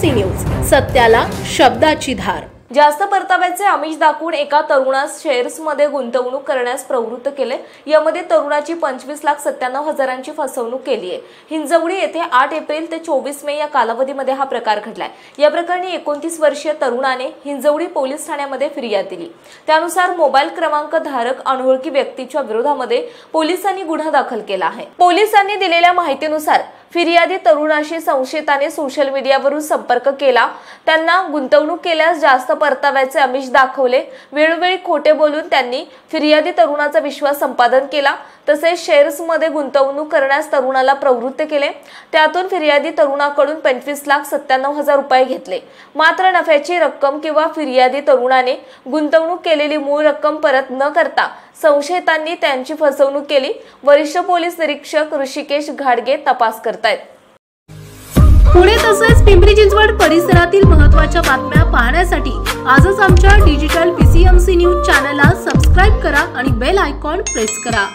PCMC news, सत्याला शब्दाची धार। जास्त परताव्याचे आमिष दाखवून एका तरुणास शेअर्समध्ये गुंतवणूक करण्यास प्रवृत्त केले। यामध्ये तरुणाची 25,97,000ची फसवणूक केली आहे। हिंजवडी येथे 8 एप्रिल ते 24 मे या कालावधीमध्ये हा प्रकार घडलाय। या प्रकरणी 29 वर्षीय तरुणाने हिंजवडी पोलीस ठाण्यामध्ये फिर्याद दिली। त्यानुसार मोबाईल क्रमांक धारक अनोळखी व्यक्तीच्या विरोधामध्ये पोलिसांनी गुन्हा दाखल केला आहे। पोलिसांनी दिलेल्या माहितीनुसार फिर्यादी तरुणाशी संशयिताने सोशल मीडियावरून संपर्क केला। त्यांना गुंतवणूक केल्यास जास्त परताव्याचे आमिष दाखवले। वेळोवेळी खोटे बोलून त्यांनी फिर्यादी तरुणाचा विश्वास संपादन केला। तसेच शेअर्समध्ये गुंतवणूक करण्यास तरुणाला प्रवृत्त केले। त्यातून फिर्यादी तरुणाकडून 25,97,000 रुपये घेतले। मात्र नफ्याची रक्कम किंवा फिर्यादी तरुणाने गुंतवणूक केलेली मूळ रक्कम परत न करता संशयितांनी त्यांची फसवणूक केली। वरिष्ठ पोलीस निरीक्षक ऋषिकेश घाडगे तपास करतायत। पुणे तसेच पिंपरी चिंचवड परिसरातील महत्त्वाच्या बातम्या पाहण्यासाठी आजच आमच्या डिजिटल PCMC न्यूज चॅनलला सबस्क्राइब करा आणि बेल आयकॉन प्रेस करा।